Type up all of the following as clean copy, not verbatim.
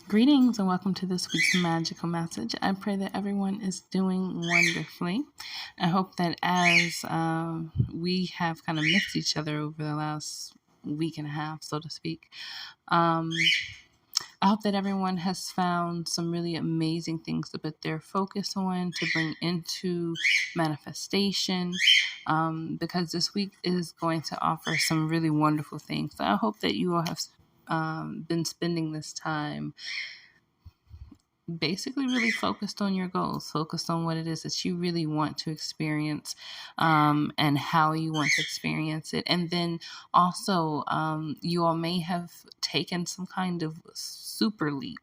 Greetings and welcome to this week's magical message. I pray that everyone is doing wonderfully. I hope that as we have kind of missed each other over the last week and a half, so to speak, um, I hope that everyone has found some really amazing things to put their focus on, to bring into manifestation, because this week is going to offer some really wonderful things. So I hope that you all have been spending this time basically really focused on your goals, focused on what it is that you really want to experience, and how you want to experience it. And then also, you all may have taken some kind of super leap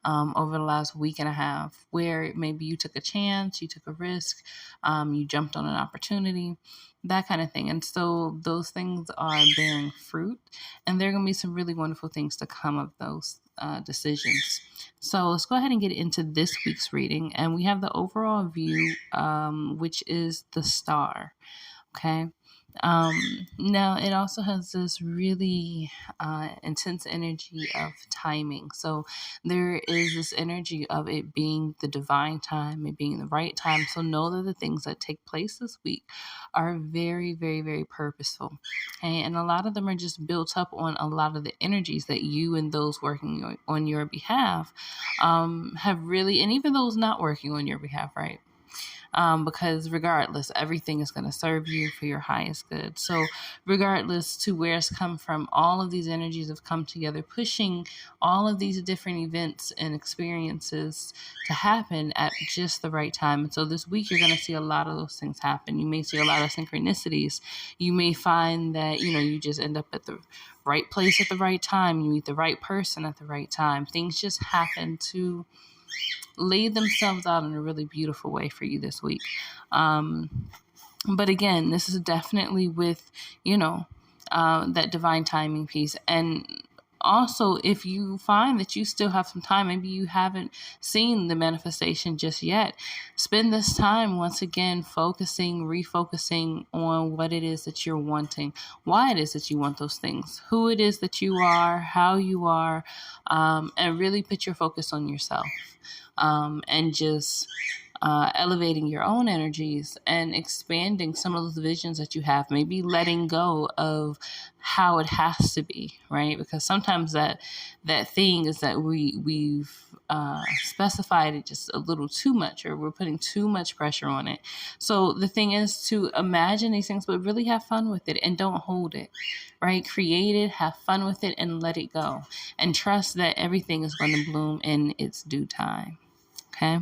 over the last week and a half, where maybe you took a chance, you took a risk, you jumped on an opportunity, that kind of thing. And so those things are bearing fruit, and there are going to be some really wonderful things to come of those decisions. So let's go ahead and get into this week's reading. And we have the overall view, which is the star. Okay. Now it also has this really intense energy of timing. So there is this energy of it being the divine time, it being the right time. So know that the things that take place this week are very, very, very purposeful. Okay? And a lot of them are just built up on a lot of the energies that you and those working on your behalf have really, and even those not working on your behalf, right? Because regardless, everything is going to serve you for your highest good. So regardless to where it's come from, all of these energies have come together, pushing all of these different events and experiences to happen at just the right time. And so this week, you're going to see a lot of those things happen. You may see a lot of synchronicities. You may find that, you just end up at the right place at the right time. You meet the right person at the right time. Things just happen to lay themselves out in a really beautiful way for you this week. But again, this is definitely with, that divine timing piece. And also, if you find that you still have some time, maybe you haven't seen the manifestation just yet, spend this time once again refocusing on what it is that you're wanting, why it is that you want those things, who it is that you are, how you are, and really put your focus on yourself, and just elevating your own energies and expanding some of those visions that you have, maybe letting go of how it has to be, right? Because sometimes that thing is that we've specified it just a little too much, or we're putting too much pressure on it. So the thing is to imagine these things, but really have fun with it and don't hold it, right? Create it, have fun with it, and let it go, and trust that everything is going to bloom in its due time. Okay.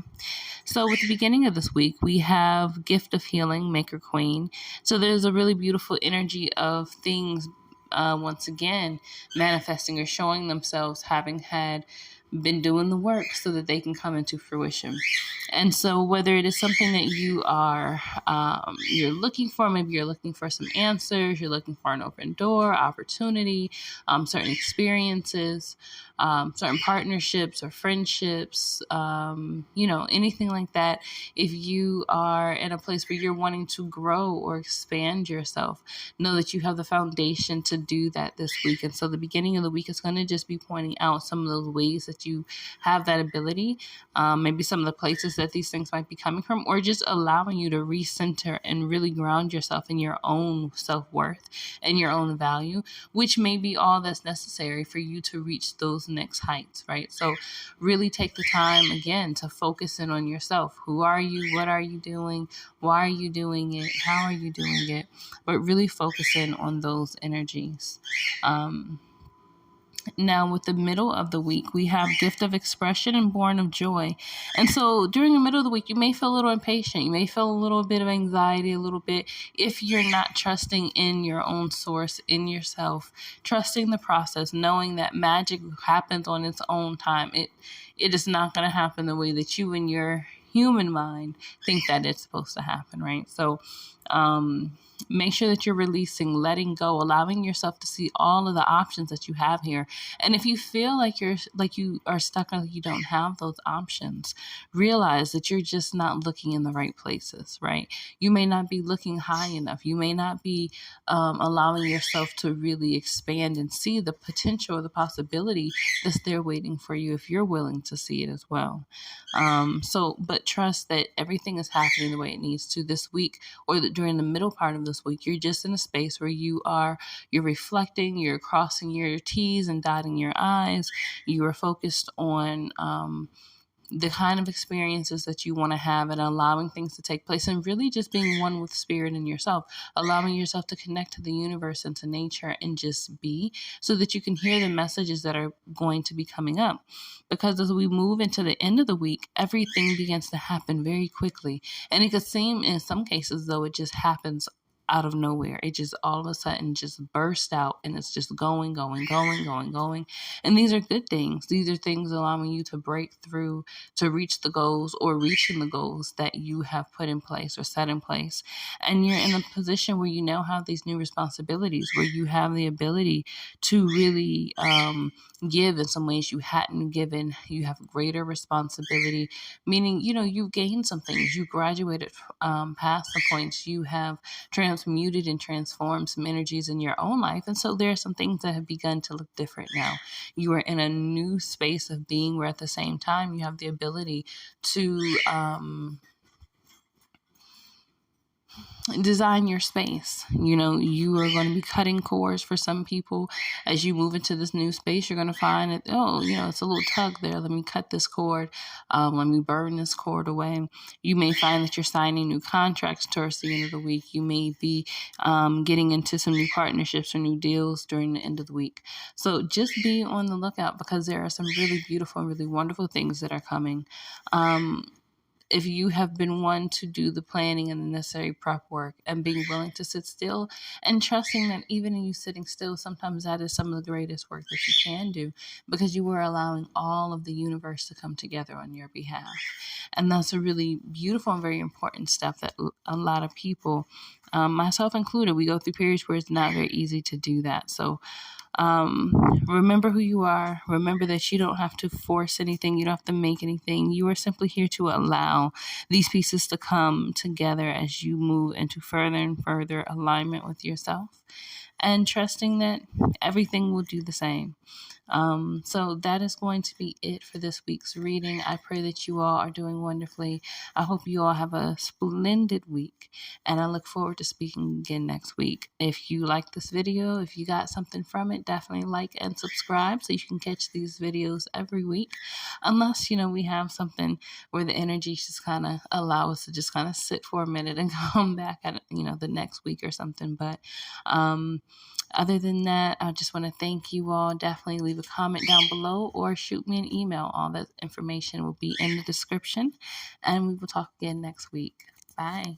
So with the beginning of this week, we have Gift of Healing, Maker Queen. So there's a really beautiful energy of things, once again, manifesting or showing themselves, having been doing the work so that they can come into fruition. And so whether it is something that you are, you're looking for, maybe you're looking for some answers, you're looking for an open door, opportunity, certain experiences, certain partnerships or friendships, anything like that. If you are in a place where you're wanting to grow or expand yourself, know that you have the foundation to do that this week. And so the beginning of the week is going to just be pointing out some of those ways that you have that ability, maybe some of the places that these things might be coming from, or just allowing you to recenter and really ground yourself in your own self-worth and your own value, which may be all that's necessary for you to reach those next heights, right? So really take the time again to focus in on yourself. Who are you? What are you doing? Why are you doing it? How are you doing it? But really focus in on those energies. Now, with the middle of the week, we have Gift of Expression and Born of Joy. And so during the middle of the week, you may feel a little impatient. You may feel a little bit of anxiety, a little bit, if you're not trusting in your own source, in yourself, trusting the process, knowing that magic happens on its own time. It is not going to happen the way that you in your human mind think that it's supposed to happen, right? So, make sure that you're releasing, letting go, allowing yourself to see all of the options that you have here. And if you feel like you are stuck or like you don't have those options, realize that you're just not looking in the right places, right? You may not be looking high enough. You may not be allowing yourself to really expand and see the potential or the possibility that's there waiting for you if you're willing to see it as well. But trust that everything is happening the way it needs to this week, or that during the middle part of this week. You're just in a space where you're reflecting, you're crossing your T's and dotting your I's. You are focused on the kind of experiences that you want to have and allowing things to take place, and really just being one with spirit and yourself, allowing yourself to connect to the universe and to nature and just be, so that you can hear the messages that are going to be coming up. Because as we move into the end of the week, everything begins to happen very quickly. And it could seem in some cases though it just happens out of nowhere. It just all of a sudden just burst out, and it's just going, going, going, going, going. And these are good things. These are things allowing you to break through, to reach the goals or reaching the goals that you have put in place or set in place. And you're in a position where you now have these new responsibilities, where you have the ability to really give in some ways you hadn't given. You have greater responsibility, meaning, you've gained some things. You graduated past the points. You have transmuted and transformed some energies in your own life. And so there are some things that have begun to look different now. You are in a new space of being, where at the same time you have the ability to design your space. You are going to be cutting cords for some people. As you move into this new space, you're going to find that, it's a little tug there. Let me cut this cord. Let me burn this cord away. You may find that you're signing new contracts towards the end of the week. You may be getting into some new partnerships or new deals during the end of the week. So just be on the lookout, because there are some really beautiful, really wonderful things that are coming. If you have been one to do the planning and the necessary prep work, and being willing to sit still and trusting that even in you sitting still, sometimes that is some of the greatest work that you can do, because you are allowing all of the universe to come together on your behalf. And that's a really beautiful and very important step that a lot of people, myself included, we go through periods where it's not very easy to do that. So remember who you are. Remember that you don't have to force anything. You don't have to make anything. You are simply here to allow these pieces to come together as you move into further and further alignment with yourself, and trusting that everything will do the same. So that is going to be it for this week's reading. I pray that you all are doing wonderfully. I hope you all have a splendid week, and I look forward to speaking again next week. If you like this video, if you got something from it, definitely like and subscribe so you can catch these videos every week. Unless, we have something where the energy just kind of allow us to just kind of sit for a minute and come back at, the next week or something. But, other than that, I just want to thank you all. Definitely leave a comment down below or shoot me an email. All that information will be in the description, and we will talk again next week. Bye.